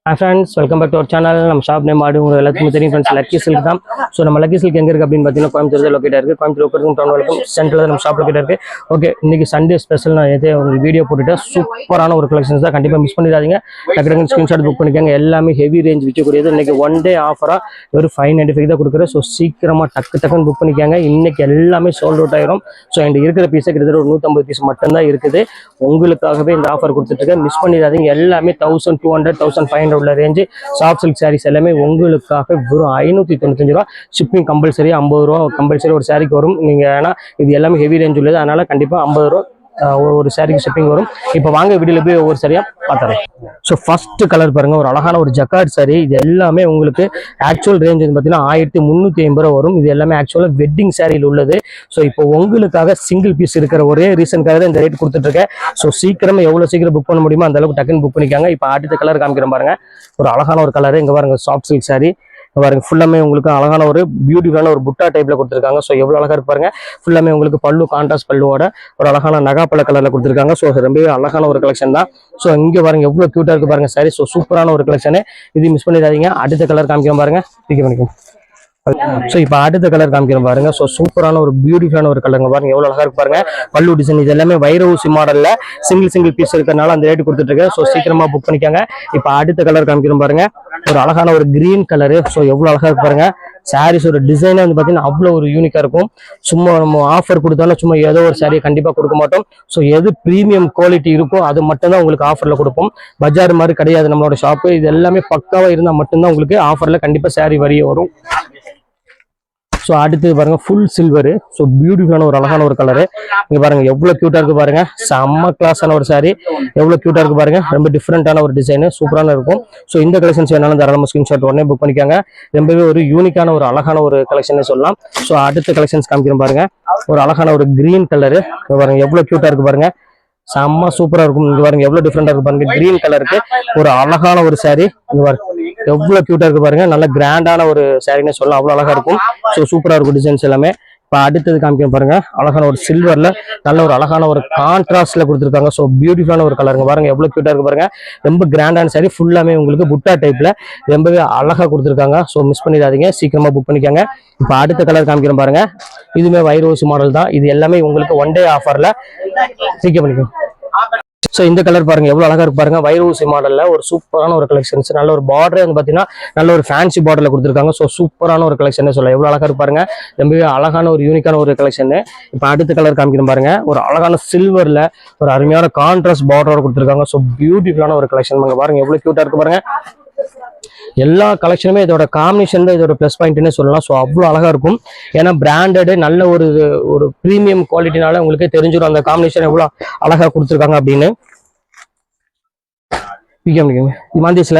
Hi friends, welcome back to our channel. நம்ம shop name எல்லாத்துக்குமே தெரியும் ஃப்ரெண்ட்ஸ், லக்கி சில்க் தான். ஸோ நம்ம லக்கி சில்க் எங்கே இருக்குது அப்படின்னு பார்த்தீங்கன்னா கோயம்புத்தூர் லொக்கேட் இருக்குது. கோயம்புத்தூர் டவுன் வரைக்கும் சென்டரில் நம்ம ஷாப் லொக்கேட் இருக்குது. ஓகே, இன்னைக்கு சண்டே ஸ்பெஷல் நான் எதே உங்களுக்கு வீடியோ போட்டுட்டு சூப்பரான ஒரு கலெக்ஷன்ஸ் தான். கண்டிப்பாக மிஸ் பண்ணிடாதீங்க. டக்கு ஸ்க்ரீன்ஷாட் புக் பண்ணிக்கோங்க. எல்லாமே ஹெவி ரேஞ்ச் விற்கக்கூடியது. இன்னைக்கு ஒன் டே ஆஃபராக ஒரு 595 தான் கொடுக்குறேன். ஸோ சீக்கிரமாக டக்குன்னு புக் பண்ணிக்காங்க. இன்னைக்கு எல்லாமே சோல்ட் அவுட் ஆயிரும். ஸோ என்கிட்ட இருக்கிற பீஸை கிட்டத்தட்ட ஒரு 150 பீஸ் மட்டும்தான் இருக்குது. உங்களுக்காகவே இந்த ஆஃபர் கொடுத்துட்ருக்கேன். மிஸ் பண்ணிடாதீங்க. எல்லாமே 1200 1500 உள்ள ரேஞ்சு சாஃப்ட் சில்க் சாரீஸ் எல்லாமே உங்களுக்காக வெறும் 595 ரூபா. ஷிப்பிங் கம்பல்சரி 50 ரூபா கம்பல்சரி ஒரு சாரிக்கு வரும். நீங்கள் ஏன்னா இது எல்லாமே ஹெவி ரேஞ்ச் உள்ளது, அதனால கண்டிப்பாக 50 ரூபா ஒரு சாரிக்கு ஷிப்பிங் வரும். இப்போ வாங்க வீடியோல போய் ஒவ்வொரு சாரியா பார்த்துறேன். ஸோ ஃபர்ஸ்ட் கலர் பாருங்க, ஒரு அழகான ஒரு ஜக்கார்ட் சாரி. இது எல்லாமே உங்களுக்கு ஆக்சுவல் ரேஞ்ச் வந்து பார்த்தீங்கன்னா 1350 ரூபா வரும். இது எல்லாமே ஆக்சுவலாக வெட்டிங் சாரியில் உள்ளது. ஸோ இப்போ உங்களுக்காக சிங்கிள் பீஸ் இருக்கிற ஒரே ரீசனுக்காக தான் இந்த ரேட் கொடுத்துட்டு இருக்கேன். ஸோ சீக்கிரமா எவ்வளோ சீக்கிரம் புக் பண்ண முடியுமோ அந்த அளவுக்கு டக்குன்னு புக் பண்ணிக்காங்க. இப்போ அடுத்த கலர் காமிக்கிறேன் பாருங்க, ஒரு அழகான ஒரு கலர். இங்க பாருங்க சாஃப்ட் சில்க் சாரி பாருங்க, ஃபுல்லாமே உங்களுக்கு அழகான ஒரு பியூட்டிஃபுல்லான ஒரு புட்டா டைப்ல கொடுத்துருக்காங்க. ஸோ எவ்வளவு அழகா இருக்கு பாருங்க. ஃபுல்லாமே உங்களுக்கு பல்லு கான்ட்ராஸ்ட் பல்லுவோட ஒரு அழகான நகாப்பழ கலர்ல கொடுத்துருக்காங்க. ஸோ ரொம்பவே அழகான ஒரு கலெக்ஷன் தான். ஸோ இங்க பாருங்க எவ்வளவு கியூட்டா இருக்கு பாருங்க சாரி. ஸோ சூப்பரான ஒரு கலெக்ஷன், இது மிஸ் பண்ணிடாதீங்க. அடுத்த கலர் காமிக்கிறோம் பாருங்க, பிக் பண்ணிக்கோங்க. ஸோ இப்போ அடுத்த கலர் காமிக்கிறோம் பாருங்க. ஸோ சூப்பரான ஒரு பியூட்டிஃபுல்லான ஒரு கலருங்க பாருங்க, எவ்வளவு அழகா இருக்கு பாருங்க. பல்லு டிசைன் இது எல்லாமே வைர ஊசி மாடல்ல சிங்கிள் பீஸ் இருக்கிறதுனால அந்த ரேட் கொடுத்துட்டு இருக்கேன். ஸோ சீக்கிரமா புக் பண்ணிக்காங்க. இப்போ அடுத்த கலர் காமிக்கிறோம் பாருங்க, ஒரு அழகான ஒரு கிரீன் கலரு. ஸோ எவ்வளவு அழகா இருக்கு பாருங்க. சாரீஸ் ஒரு டிசைனே வந்து பார்த்தீங்கன்னா அவ்வளோ ஒரு யூனிக்கா இருக்கும். சும்மா நம்ம ஆஃபர் கொடுத்தாலும் சும்மா ஏதோ ஒரு சாரியை கண்டிப்பாக கொடுக்க மாட்டோம். ஸோ எது ப்ரீமியம் குவாலிட்டி இருக்கோ அது மட்டும் தான் உங்களுக்கு ஆஃபர்ல கொடுப்போம். பஜார் மாதிரி கிடையாது நம்மளோட ஷாப்பு. இது எல்லாமே பக்காவா இருந்தால் மட்டும்தான் உங்களுக்கு ஆஃபர்ல கண்டிப்பாக சாரி வரிய வரும். ஸோ அடுத்து பாருங்க ஃபுல் சில்வர். ஸோ பியூட்டிஃபுல்லான ஒரு அழகான ஒரு கலரு. இங்க பாருங்க எவ்வளவு கியூட்டா இருக்கு பாருங்க. செம்ம கிளாஸான ஒரு சாரி, எவ்வளவு கியூட்டா இருக்கு பாருங்க. ரொம்ப டிஃப்ரெண்டான ஒரு டிசைன், சூப்பரான இருக்கும். ஸோ இந்த கலெக்ஷன்ஸ் வேணாலும் தாராளமாக ஸ்கிரீன்ஷாட் உடனே புக் பண்ணிக்காங்க. ரொம்பவே ஒரு யூனிக்கான ஒரு அழகான ஒரு கலெக்ஷன் சொல்லலாம். ஸோ அடுத்த கலெக்ஷன்ஸ் காமிக்கிறோம் பாருங்க, ஒரு அழகான ஒரு கிரீன் கலரு. பாருங்க எவ்வளவு கியூட்டா இருக்கு பாருங்க, செம்ம சூப்பரா இருக்கும். இங்க பாருங்க எவ்வளவு டிஃப்ரெண்டா இருக்கு பாருங்க. கிரீன் கலருக்கு ஒரு அழகான ஒரு சாரி. இங்க பாருங்க எவ்வளவு கியூட்டா இருக்கு பாருங்க. நல்ல கிராண்டான ஒரு சாரின்னு சொல்லலாம், அவ்வளவு அழகா இருக்கும். ஸோ சூப்பரா இருக்கும் டிசைன்ஸ் எல்லாமே. இப்போ அடுத்தது காமிக்க பாருங்க, அழகான ஒரு சில்வர்ல நல்ல ஒரு அழகான ஒரு கான்ட்ராஸ்ட்ல கொடுத்துருக்காங்க. ஸோ பியூட்டிஃபுல்லான ஒரு கலருங்க பாருங்க, எவ்வளவு கியூட்டா இருக்கு பாருங்க. ரொம்ப கிராண்டான சாரி, ஃபுல்லாமே உங்களுக்கு புட்டா டைப்ல ரொம்பவே அழகா கொடுத்துருக்காங்க. ஸோ மிஸ் பண்ணிடாதீங்க, சீக்கிரமா புக் பண்ணிக்காங்க. இப்போ அடுத்த கலர் காமிக்கிறோம் பாருங்க, இதுவுமே வைரோஸ் மாடல் தான். இது எல்லாமே உங்களுக்கு ஒன் டே ஆஃபர்ல சீக்கிரம் பண்ணிக்கோங்க. ஸோ இந்த கலர் பாருங்க எவ்வளவு அழகா இருக்கு பாருங்க. வைர ஊசி மாடல்ல ஒரு சூப்பரான ஒரு கலெக்ஷன்ஸ். நல்ல ஒரு பார்டர் வந்து பாத்தீங்கன்னா நல்ல ஒரு ஃபேன்சி பார்டர்ல கொடுத்துருக்காங்க. ஸோ சூப்பரான ஒரு கலெக்ஷன் சொல்ல, எவ்வளவு அழகா இருக்கு பாருங்க. ரொம்பவே அழகான ஒரு யூனிக்கான ஒரு கலெக்ஷன். இப்போ அடுத்த கலர் காமிக்கணும் பாருங்க, ஒரு அழகான சில்வர்ல ஒரு அருமையான கான்ட்ராஸ்ட் பார்டரோட கொடுத்துருக்காங்க. ஸோ பியூட்டிஃபுல்லான ஒரு கலெக்ஷன் பாருங்க, எவ்வளவு கியூட்டா இருக்கு பாருங்க. எல்லா கலெக்ஷனுமே இதோட காம்பினேஷன் தான் இதோட ப்ளஸ் பாயிண்ட்னே சொல்லலாம். ஸோ அவ்வளோ அழகா இருக்கும். ஏன்னா பிராண்டடு நல்ல ஒரு ப்ரீமியம் குவாலிட்டினால உங்களுக்கே தெரிஞ்சிடும் அந்த காம்பினேஷன் எவ்வளோ அழகா கொடுத்துருக்காங்க அப்படின்னு. மாந்தேஸ்ல.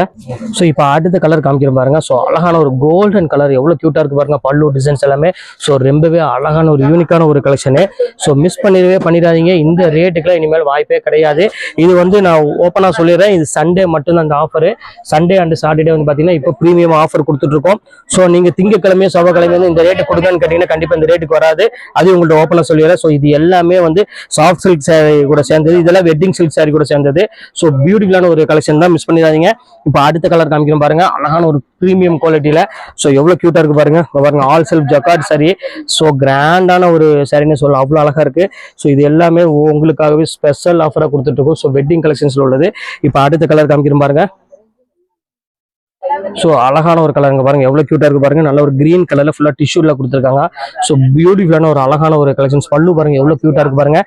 ஸோ இப்போ அடுத்த கலர் காமிக்கிறோம் பாருங்க. ஸோ அழகான ஒரு கோல்டன் கலர், எவ்வளவு கியூட்டா இருக்கு பாருங்க. பல்லு டிசைன்ஸ் எல்லாமே ஸோ ரொம்பவே அழகான ஒரு யூனிக்கான ஒரு கலெக்ஷனு. ஸோ மிஸ் பண்ணிடாதீங்க. இந்த ரேட்டுக்குலாம் இனிமேல் வாய்ப்பே கிடையாது. இது வந்து நான் ஓப்பனா சொல்லிடுறேன், இது சண்டே மட்டும்தான் அந்த ஆஃபரு. சண்டே அண்ட் சாட்டர்டே வந்து பாத்தீங்கன்னா இப்போ ப்ரீமியம் ஆஃபர் கொடுத்துட்டு இருக்கோம். ஸோ நீங்க திங்கக்கிழமையும் செவ்வாய்க்கிழமை வந்து இந்த ரேட்டு கொடுங்கன்னு கேட்டீங்கன்னா கண்டிப்பா இந்த ரேட்டுக்கு வராது. அது உங்கள்ட்ட ஓப்பனா சொல்லிடுறேன். ஸோ இது எல்லாமே வந்து சாஃப்ட் சில்க் சாரி கூட சேர்ந்தது, இதெல்லாம் வெட்டிங் சில்க் சாரி கூட சேர்ந்தது. ஸோ பியூட்டிஃபுல்லான ஒரு கலெக்ஷன் தான், மிஸ் பண்ணிடாதீங்க. இப்போ அடுத்த கலர் காமிக்கிறோம் பாருங்க, அழகான ஒரு பிரீமியம் குவாலிட்டியில. ஸோ எவ்வளவு கியூட்டா இருக்கு பாருங்க. பாருங்க all self jacquard sorry. So கிராண்டான ஒரு சாரின்னு சொல்லலாம், அவ்வளவு அழகா இருக்கு. ஸோ இது எல்லாமே உங்களுக்காகவே ஸ்பெஷல் ஆஃபரா கொடுத்துட்டு இருக்கோம். ஸோ வெட்டிங் கலெக்ஷன்ஸ்ல உள்ளது. இப்போ அடுத்த கலர் காமிக்கிறோம் பாருங்க. ஸோ அழகான ஒரு கலருங்க பாருங்க, எவ்வளவு கியூட்டா இருக்கு பாருங்க. நல்ல ஒரு கிரீன் கலர்ல ஃபுல்லா டிஷ்யூல கொடுத்துருக்காங்க. ஸோ பியூட்டிஃபுல்லான ஒரு அழகான ஒரு கலெக்ஷன்ஸ். பல்லு பாருங்க எவ்வளவு கியூட்டா இருக்கு பாருங்க.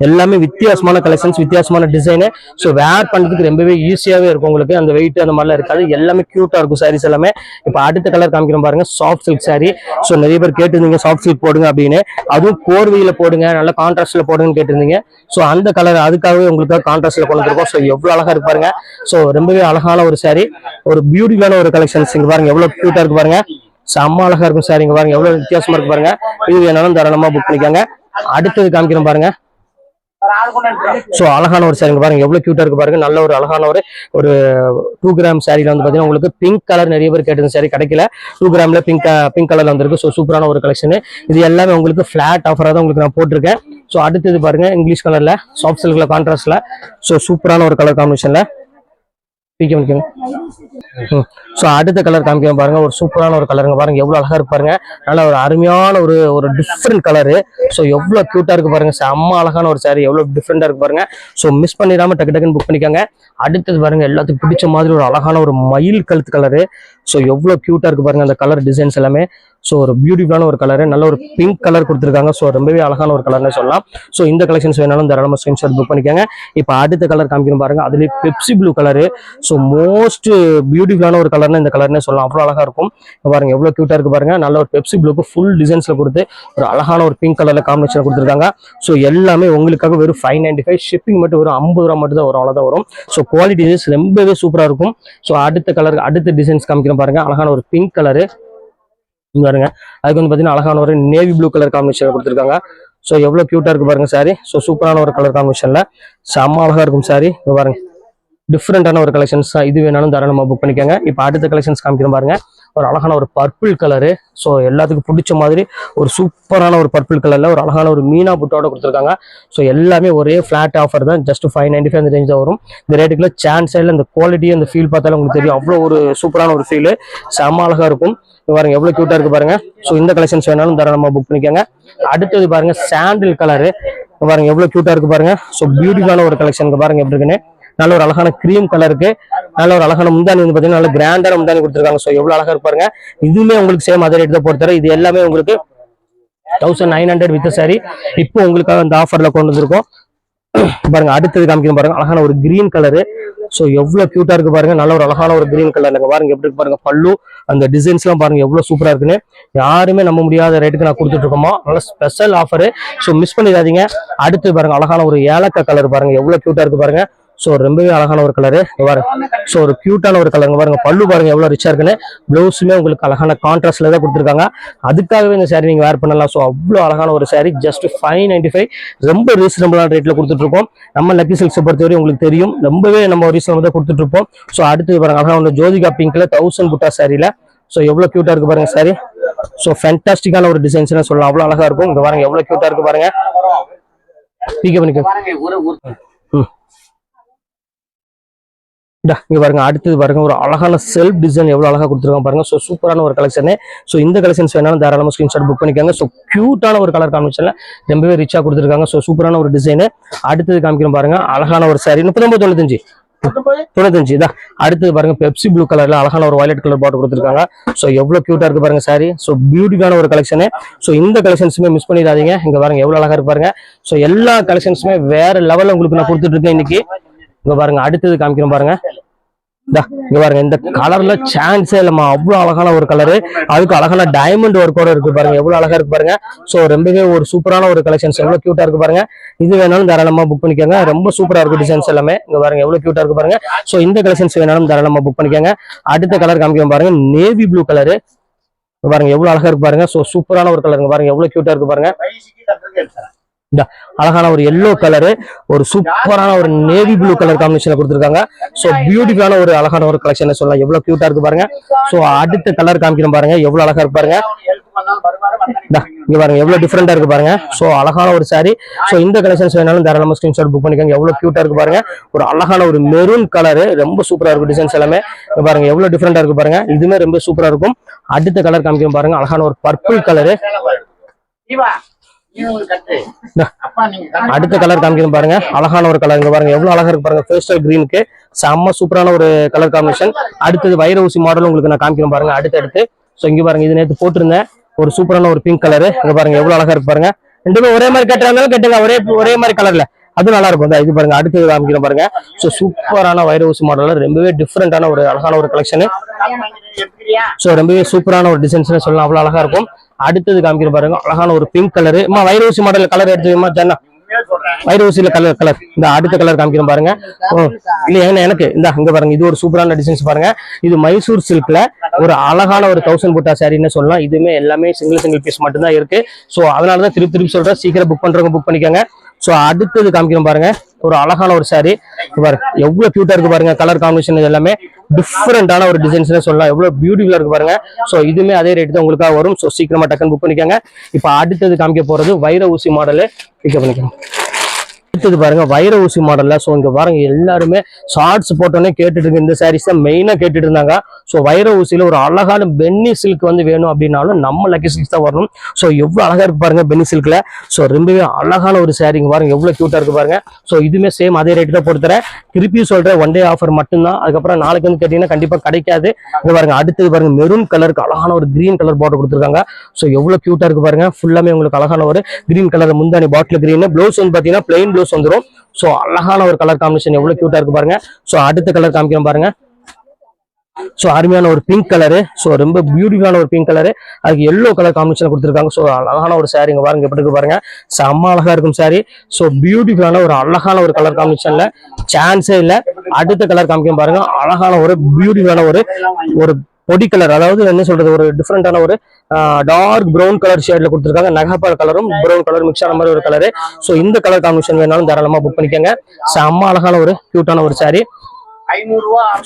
எல்லாமே வித்தியாசமான கலெக்ஷன்ஸ், வித்தியாசமான டிசைனு. ஸோ வேர் பண்றதுக்கு ரொம்பவே ஈஸியாவே இருக்கும் உங்களுக்கு. அந்த வெயிட் அந்த மாதிரிலாம் இருக்காது, எல்லாமே கியூட்டா இருக்கும் சாரீஸ் எல்லாமே. இப்போ அடுத்த கலர் காமிக்கிறோம் பாருங்க, சாஃப்ட் சில்க் சாரி. ஸோ நிறைய பேர் கேட்டிருந்தீங்க சாஃப்ட் சில்க் போடுங்க அப்படின்னு, அதுவும் கோர்வையில போடுங்க, நல்ல கான்ட்ராஸ்ட்ல போடுங்கன்னு கேட்டிருந்தீங்க. ஸோ அந்த கலர் அதுக்காகவே உங்களுக்கு கான்ட்ராஸ்ட்ல கொண்டு வந்திருக்கோம். ஸோ எவ்வளவு அழகா இருக்கு பாருங்க. ஸோ ரொம்பவே அழகான ஒரு சாரி, ஒரு பியூட்டிஃபுல்லான ஒரு கலெக்ஷன்ஸ். இங்க பாருங்க எவ்வளவு கியூட்டா இருக்கு பாருங்க, செம்ம அழகா இருக்கும் சாரி. இங்க பாருங்க எவ்வளவு வித்தியாசமா இருக்கு பாருங்க. இது வேணாலும் தாராளமா புக் பண்ணிக்காங்க. அடுத்தது காமிக்கிறோம் பாருங்க. ஸோ அழகான ஒரு சாரி பாருங்க, எவ்வளவு கியூட்டா இருக்கு பாருங்க. நல்ல ஒரு அழகான ஒரு 2 கிராம் சாரியில வந்து பாத்தீங்கன்னா உங்களுக்கு பிங்க் கலர் நிறைய பேர் கேட்டது சாரி கிடைக்கல. 2 கிராம்ல பிங்க் கலர்ல வந்திருக்கு. ஸோ சூப்பரான ஒரு கலெக்ஷன். இது எல்லாமே உங்களுக்கு பிளாட் ஆஃபரா தான் உங்களுக்கு நான் போட்டிருக்கேன். ஸோ அடுத்தது பாருங்க இங்கிலீஷ் கலர்ல சாஃப்ட் சில்க்ல கான்ட்ராஸ்ட்ல. ஸோ சூப்பரான ஒரு கலர் காம்பினேஷன்ல பிகே பண்ணிக்கோங்க. ஸோ அடுத்த கலர் காமிக்க பாருங்க, ஒரு சூப்பரான ஒரு கலருங்க பாருங்க, எவ்வளவு அழகா இருக்கு பாருங்க. நல்ல ஒரு அருமையான ஒரு டிஃப்ரெண்ட் கலரு. ஸோ எவ்வளவு கியூட்டா இருக்கு பாருங்க, செம்ம அழகான ஒரு சாரி, எவ்வளவு டிஃப்ரெண்டா இருக்கு பாருங்க. ஸோ மிஸ் பண்ணிடாம டக்கு டக்குன்னு புக் பண்ணிக்கோங்க. அடுத்தது பாருங்க, எல்லாத்துக்கும் பிடிச்ச மாதிரி ஒரு அழகான ஒரு மயில் கழுத்து கலரு. ஸோ எவ்வளவு கியூட்டா இருக்கு பாருங்க அந்த கலர் டிசைன்ஸ் எல்லாமே. ஸோ ஒரு பியூட்டிஃபுல்லான ஒரு கலரு, நல்ல ஒரு பிங்க் கலர் கொடுத்துருக்காங்க. ஸோ ரொம்பவே அழகான ஒரு கலர்னு சொல்லலாம். ஸோ இந்த கலெக்ஷன்ஸ் வேணாலும் தாராளமாக ஸ்கிரீன்ஷாட் புக் பண்ணிக்கோங்க. இப்போ அடுத்த கலர் காமிக்கணும் பாருங்க, அதுலேயே Pepsi blue colour. So most பியூட்டிஃபுல்லான ஒரு கலர்னு இந்த கலர்னே சொல்லலாம், அவ்வளோ அழகா இருக்கும் பாருங்க, எவ்வளோ கியூட்டா இருக்கு பாருங்க. நல்ல ஒரு பெப்சி ப்ளூக்கு ஃபுல் டிசைன்ஸ்ல கொடுத்து ஒரு அழகான ஒரு பிங்க் கலர்ல காம்பினேஷன் கொடுத்துருக்காங்க. ஸோ எல்லாமே உங்களுக்காக வெறும் 595, ஷிப்பிங் மட்டும் வெறும் 50 ரூபா மட்டும் தான் வரும், அவ்வளோதான் வரும். ஸோ குவாலிட்டி ரொம்பவே சூப்பரா இருக்கும். ஸோ அடுத்த கலர் அடுத்த டிசைன்ஸ் காமிக்கிறோம் பாருங்க, அழகான ஒரு பிங்க் கலரு பாருங்க. அதுக்கு வந்து பாத்தீங்கன்னா அழகான ஒரு நேவி ப்ளூ கலர் காம்பினேஷன் கொடுத்துருக்காங்க. ஸோ எவ்வளவு கியூட்டா இருக்கு பாருங்க சாரி. ஸோ சூப்பரான ஒரு கலர் காம்பினேஷன்ல செம்ம அழகா இருக்கும் சாரி பாருங்க. டிஃப்ரெண்டான ஒரு கலெக்ஷன்ஸ் தான், இது வேணாலும் தாராளமாக புக் பண்ணிக்கோங்க. இப்போ அடுத்த கலெக்ஷன்ஸ் காமிக்கிறோம் பாருங்க, ஒரு அழகான ஒரு பர்பிள் கலரு. ஸோ எல்லாத்துக்கும் பிடிச்ச மாதிரி ஒரு சூப்பரான ஒரு பர்பிள் கலர்ல ஒரு அழகான ஒரு மீனா புட்டோட கொடுத்துருக்காங்க. ஸோ எல்லாமே ஒரே ஃபிளாட் ஆஃபர் தான், ஜஸ்ட் 595 அந்த ரேஞ்ச் தான் வரும். இந்த ரேட்டுக்குள்ள சான்ஸ் இல்லை, இந்த குவாலிட்டி அந்த ஃபீல் பார்த்தாலும் உங்களுக்கு தெரியும், அவ்வளோ ஒரு சூப்பரான ஒரு ஃபீல், செம்ம அழகா இருக்கும் பாருங்க, எவ்வளவு கியூட்டா இருக்கு பாருங்க. ஸோ இந்த கலெக்ஷன்ஸ் வேணாலும் தாராளமாக புக் பண்ணிக்கோங்க. அடுத்தது பாருங்க சாண்டில் கலரு பாருங்க, எவ்வளவு கியூட்டா இருக்கு பாருங்க. ஸோ பியூட்டிஃபுல்லான ஒரு கலெக்ஷன் பாருங்க எப்படி இருக்குன்னு. நல்ல ஒரு அழகான கிரீம் கலருக்கு நல்ல ஒரு அழகான முந்தானி வந்து பாத்தீங்கன்னா நல்ல கிராண்டான முந்தானி கொடுத்துருக்காங்க. ஸோ எவ்வளவு அழகா இருப்பாருங்க. இதுவுமே உங்களுக்கு சேம் அதே ரேட் தான் பொறுத்தவரை. இது எல்லாமே உங்களுக்கு 1900 வித் சாரி. இப்போ உங்களுக்காக அந்த ஆஃபர்ல கொண்டு வந்திருக்கோம் பாருங்க. அடுத்தது காமிக்கணும் பாருங்க, அழகான ஒரு கிரீன் கலரு. ஸோ எவ்வளவு கியூட்டா இருக்கு பாருங்க, நல்ல ஒரு அழகான ஒரு கிரீன் கலர்ல பாருங்க எப்படி இருக்கு பாருங்க. பல்லு அந்த டிசைன்ஸ் எல்லாம் பாருங்க எவ்வளவு சூப்பரா இருக்குன்னு. யாருமே நம்ப முடியாத ரேட்டுக்கு நான் கொடுத்துட்டு இருக்கோமா, நல்ல ஸ்பெஷல் ஆஃபர். ஸோ மிஸ் பண்ணிடாதீங்க. அடுத்து பாருங்க அழகான ஒரு ஏலக்காய் கலர் பாருங்க, எவ்வளவு கியூட்டா இருக்கு பாருங்க. ஸோ ரொம்பவே அழகான ஒரு கலரு பாருங்க. ஸோ ஒரு கியூட்டான ஒரு கலருங்க பாருங்க. பல்லு பாருங்க எவ்வளவு ரிச்சா இருக்குன்னு. பிளவுஸுமே உங்களுக்கு அழகான கான்ட்ராஸ்ட்ல தான் கொடுத்துருக்காங்க. அதுக்காகவே இந்த சாரி நீங்க வேர் பண்ணலாம். ஸோ அவ்வளோ அழகான ஒரு சாரி, ஜஸ்ட் 595, ரொம்ப ரீசனபிளான ரேட்ல கொடுத்துட்டு இருக்கோம். நம்ம லக்கி சில்க்ஸ் பொறுத்தவரை உங்களுக்கு தெரியும், ரொம்பவே நம்ம ரீசனபிள் தான் கொடுத்துட்டு இருப்போம். ஸோ அடுத்து பாருங்க அழகான ஜோதிகா பிங்க்ல 1000 புட்டா சாரியில. ஸோ எவ்வளவு கியூட்டா இருக்கு பாருங்க சாரி. ஸோ ஃபேண்டாஸ்டிக்கான ஒரு டிசைன்ஸ் சொல்லலாம், அவ்வளவு அழகா இருக்கும். இங்க பாருங்க எவ்வளவு கியூட்டா இருக்கு பாருங்க. பிகே பண்ணிக்கோ. இங்க பாருங்க, அடுத்தது பாருங்க ஒரு அழகான செல்ஃப் டிசைன் எவ்வளவு அழகா கொடுத்துருக்காங்க பாருங்க. ஸோ சூப்பரான ஒரு கலெக்ஷன். ஸோ இந்த கலெக்ஷன்ஸ் வேணாலும் தாராளமாக ஸ்கிரீன்ஷாட் புக் பண்ணிக்கோங்க. ஸோ கியூட்டான ஒரு கலர் காம்பினேஷன்ல ரொம்பவே ரிச்சா கொடுத்துருக்காங்க. ஸோ சூப்பரான ஒரு டிசைன். அடுத்தது காமிக்கிறோம் பாருங்க, அழகான ஒரு சாரி 3995 தான். அடுத்தது பாருங்க பெப்சி ப்ளூ கலர்ல அழகான ஒரு வயலட் கலர் பாட்டு கொடுத்துருக்காங்க. ஸோ எவ்வளவு கியூட்டா இருக்கு பாருங்க சாரி. ஸோ பியூட்டிஃபுல்லான ஒரு கலெக்ஷன். ஸோ இந்த கலெக்ஷன்ஸுமே மிஸ் பண்ணிடாதீங்க. இங்க பாருங்க எவ்வளவு அழகா இருக்கு பாருங்க. ஸோ எல்லா கலெக்ஷன்ஸுமே வேற லெவல்ல உங்களுக்கு நான் கொடுத்துட்டு இருக்கேன் இன்னைக்கு. இங்க பாருங்க அடுத்தது காமிக்கிறோம் பாருங்க. இங்க பாருங்க, இந்த கலர்ல சான்ஸே இல்லமா, அவ்வளவு அழகான ஒரு கலரு. அதுக்கு அழகான டைமண்ட் ஒர்க்கோட இருக்கு பாருங்க, எவ்வளவு அழகா இருக்கு பாருங்க. சோ ரொம்பவே ஒரு சூப்பரான ஒரு கலெக்ஷன்ஸ், எவ்வளவு கியூட்டா இருக்கு பாருங்க. இது வேணாலும் தாராளமா புக் பண்ணிக்கோங்க, ரொம்ப சூப்பரா இருக்கு டிசைன்ஸ் எல்லாமே. இங்க பாருங்க எவ்வளவு கியூட்டா இருக்கு பாருங்க. சோ இந்த கலெக்ஷன்ஸ் வேணாலும் தாராளமா புக் பண்ணிக்கோங்க. அடுத்த கலர் காமிக்கிறோம் பாருங்க, நேவி ப்ளூ கலரு பாருங்க, எவ்வளவு அழகா இருக்கு பாருங்க. சோ சூப்பரான ஒரு கலருங்க பாருங்க, எவ்வளவு கியூட்டா இருக்கு பாருங்க. அழகான ஒரு எல்லோ கலரு, ஒரு சூப்பரான ஒரு நேவி ப்ளூ கலர் காம்பினேஷன் கொடுத்துருக்காங்க. சோ பியூட்டிஃபுல்லான ஒரு அழகான ஒரு கலெக்ஷன் சொல்லலாம், எவ்வளவு கியூட்டா இருக்கு பாருங்க. சோ அடுத்த கலர் காமிக்கிறோம் பாருங்க, எவ்வளவு அழகா இருக்கு பாருங்க. இங்க பாருங்க எவ்வளவு டிஃபரெண்டா இருக்கு பாருங்க. சோ அழகான ஒரு சாரி. சோ இந்த கலெக்ஷன்ஸ் வேணாலும் தாராளமா ஸ்கிரீன்ஷாட் புக் பண்ணிக்கோங்க. எவ்வளவு கியூட்டா இருக்கு பாருங்க. ஒரு அழகான ஒரு மெரூன் கலரு, ரொம்ப சூப்பரா இருக்கு டிசைன்ஸ் எல்லாமே. இங்க பாருங்க எவ்வளவு டிஃபரெண்டா இருக்கு பாருங்க. இதுமே ரொம்ப சூப்பரா இருக்கும். அடுத்த கலர் காமிக்கிறோம் பாருங்க, அழகான ஒரு பர்பிள் கலரு. அடுத்த கலர் காமிக்கிறோம் பாருங்க, அழகான ஒரு கலர். இங்க பாருங்க எவ்வளவு அழகா இருக்கு பாருங்க. பேஸ்டல் கிரீனுக்கு செம்ம சூப்பரான ஒரு கலர் காம்பினேஷன். அடுத்தது வைர ஊசி மாடல் உங்களுக்கு நான் காமிக்கிறேன் பாருங்க அடுத்து. சோ இங்க பாருங்க, இது நேற்று போட்டிருந்தேன் ஒரு சூப்பரான ஒரு பிங்க் கலரு. இங்க பாருங்க எவ்வளவு அழகா இருக்கு பாருங்க. ரெண்டுமே ஒரே மாதிரி கட்டுறாங்க, கேட்டுங்க ஒரே மாதிரி கலர்ல, அது நல்லா இருக்கும். இது பாருங்க அடுத்தது காமிக்கிறோம் பாருங்க. சோ சூப்பரான வைர ஊசி மாடல், ரொம்பவே டிஃபரெண்டான ஒரு அழகான ஒரு கலெக்ஷன். சோ ரொம்பவே சூப்பரான ஒரு டிசைன்ஸ் சொல்லலாம், அவ்வளவு அழகா இருக்கும். அடுத்தது காமிக்கிற பாருங்க, அழகான ஒரு பிங்க் கலரு. வைர ஊசி மாடல் கலர் எடுத்துமா ஜன்னா, வைர ஊசியில கலர். இந்த அடுத்த கலர் காமிக்கிறோம் பாருங்க. இல்ல எனக்கு இங்க பாருங்க, இது ஒரு சூப்பரான டிசைன்ஸ் பாருங்க. இது மைசூர் சில்க்ல ஒரு அழகான ஒரு 1000 புட்டா சாரின்னு சொல்லலாம். இதுமே எல்லாமே சிங்கிள் பீஸ் மட்டும் தான் இருக்கு. சோ அதனாலதான் திருப்பி சொல்றேன், சீக்கிரம் புக் பண்றவங்க புக் பண்ணிக்கோங்க. சோ அடுத்தது காமிக்கிறோம் பாருங்க, ஒரு அழகான ஒரு சாரி பாருங்க, எவ்வளவு கியூட்டா இருக்கு பாருங்க. கலர் காம்பினேஷன் எல்லாமே டிஃபரெண்டான ஒரு டிசைன்ஸ் சொல்லலாம், எவ்வளவு பியூட்டிஃபுல்லா இருக்கு பாருங்க. சோ இதுமே அதே ரேட் தான் உங்களுக்காக வரும். சோ சீக்கிரமா டக்குன்னு புக் பண்ணிக்கோங்க. இப்ப அடுத்தது காமிக்க போறது வைர ஊசி மாடலு. பிக்கப் பண்ணிக்கோங்க. அடுத்தது பாருங்க வைர ஊசி மாடல்ல. ஸோ இங்க பாருங்க எல்லாருமே ஷார்ட்ஸ் போட்டோன்னே கேட்டுட்டு இருக்கு, இந்த சாரீஸ் தான் மெயினா கேட்டுட்டு இருந்தாங்க. ஸோ வைர ஊசியில ஒரு அழகான பென்னி சில்க் வந்து வேணும் அப்படின்னாலும் நம்ம லக்கி சில்க் தான் வரணும். ஸோ எவ்வளவு அழகா இருக்கு பாருங்க பென்னி சில்க்ல. ஸோ ரொம்பவே அழகான ஒரு சாரீங்க பாருங்க, எவ்வளவு கியூட்டா இருக்கு பாருங்க. ஸோ இதுமே சேம் அதே ரேட்டு தான் போட்டுறேன். திருப்பி சொல்றேன், ஒன் டே ஆஃபர் மட்டும்தான். அதுக்கப்புறம் நாளைக்கு வந்து கேட்டீங்கன்னா கண்டிப்பா கிடைக்காது. இங்க பாருங்க அடுத்தது பாருங்க மெரூன் கலருக்கு அழகான ஒரு கிரீன் கலர் பார்டர் கொடுத்துருக்காங்க. ஸோ எவ்வளவு கியூட்டா இருக்கு பாருங்க. ஃபுல்லாமே உங்களுக்கு அழகான ஒரு கிரீன் கலர் முந்தானி பாட்டில் கிரீன். ப்ளவுஸ் வந்து பாத்தீங்கன்னா பிளைன் ப்ளவுஸ் வந்துடும். ஸோ அழகான ஒரு கலர் காம்பினேஷன், எவ்வளவு கியூட்டா இருக்கு பாருங்க. ஸோ அடுத்த கலர் காமிக்கிறோம் பாருங்க. ஸோ அருமையான ஒரு பிங்க் கலரு. ஸோ ரொம்ப பியூட்டிஃபுல்லான ஒரு பிங்க் கலரு, அதுக்கு எல்லோ கலர் காம்பினேஷன் கொடுத்துருக்காங்க. ஸோ அழகான ஒரு சாரீங்க பாருங்க, எப்படி இருக்கு பாருங்க, செம்ம அழகா இருக்கும் சாரி. ஸோ பியூட்டிஃபுல்லான ஒரு அழகான ஒரு கலர் காம்பினேஷன்ல சான்ஸே இல்லை. அடுத்த கலர் காமிக்கும் பாருங்க, அழகான ஒரு பியூட்டிஃபுல்லான ஒரு பொடி கலர், அதாவது என்ன சொல்றது, ஒரு டிஃப்ரெண்டான ஒரு டார்க் ப்ரௌன் கலர் ஷேட்ல கொடுத்துருக்காங்க. நகப்பால் கலரும் ப்ரௌன் கலர் மிக்ஸ் ஆன மாதிரி ஒரு கலரு. ஸோ இந்த கலர் காம்பினேஷன் வேணாலும் தாராளமா புக் பண்ணிக்கோங்க. செம்ம அழகான ஒரு கியூட்டான ஒரு சாரி.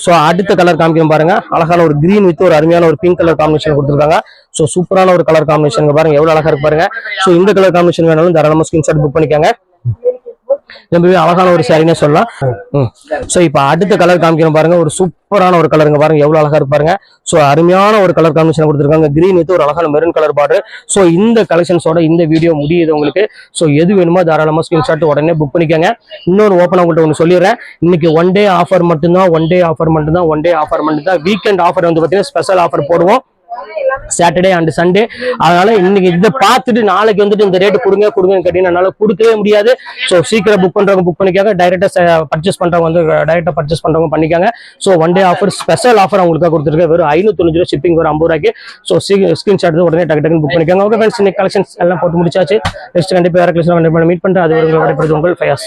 சோ அடுத்த கலர் காமிக்கிறோம் பாருங்க, அழகான ஒரு கிரீன் வித் ஒரு அருமையான ஒரு பிங்க் கலர் காம்பினேஷன் கொடுத்துருக்காங்க. சோ சூப்பரான ஒரு கலர் காம்பினேஷன் பாருங்க, எவ்வளவு அழகா இருக்கு பாருங்க. சோ இந்த கலர் காம்பினேஷன் வேணாலும் தாராளமா ஸ்கிரீன்ஷாட் புக் பண்ணிக்கோங்க. ரொம்பவே அழகான ஒரு சாரினே சொல்லலாம். சோ இப்ப அடுத்த கலர் காமிக்கிறோம் பாருங்க, ஒரு சூப்பரான ஒரு கலருங்க பாருங்க, எவ்வளவு அழகா இருக்கு பாருங்க. சோ அருமையான ஒரு கலர் காம்பினேஷன் கொடுத்துருக்காங்க, கிரீன் வித் ஒரு அழகான மெரூன் கலர் பார்டர். சோ இந்த கலெக்ஷன்ஸோட இந்த வீடியோ முடியுது உங்களுக்கு. சோ எது வேணுமோ தாராளமா ஸ்கிரீன்ஷாட் உடனே புக் பண்ணிக்கோங்க. இன்னொரு ஓப்பன் உங்கள்கிட்ட ஒன்று சொல்லிடுறேன், இன்னைக்கு ஒன் டே ஆஃபர் மட்டும்தான். வீக்கெண்ட் ஆஃபர் வந்து பார்த்தீங்கன்னா ஸ்பெஷல் ஆஃபர் போடுவோம் சாட்டர்டே அண்ட் சண்டே. அதனால இன்னைக்கு இதை பார்த்துட்டு நாளைக்கு வந்துட்டு இந்த ரேட்டு கொடுங்க கேட்டீங்கன்னா என்னால கொடுக்கவே முடியாது. ஸோ சீக்கிரம் புக் பண்றவங்க புக் பண்ணிக்காங்க, டைரக்டா பர்ச்சேஸ் பண்றவங்க வந்து டைரக்டா பர்ச்சேஸ் பண்றவங்க பண்ணிக்காங்க. So one day offer special offer அவங்களுக்கு கொடுத்துருக்கேன், வெறும் 590 ரூபா, ஷிப்பிங் வரும் 50 ரூபாய்க்கு. ஸோ ஸ்கிரீன்ஷாட் உடனே டக்கு புக் பண்ணிக்காங்க. ஓகே ஃப்ரெண்ட்ஸ், இன்னைக்கு கலெக்ஷன்ஸ் எல்லாம் போட்டு முடிச்சாச்சு. நெக்ஸ்ட் கண்டிப்பா வேற கலெக்ஷன் மீட் பண்றேன். அது உங்களோட உங்கள் ஃபயாஸ்.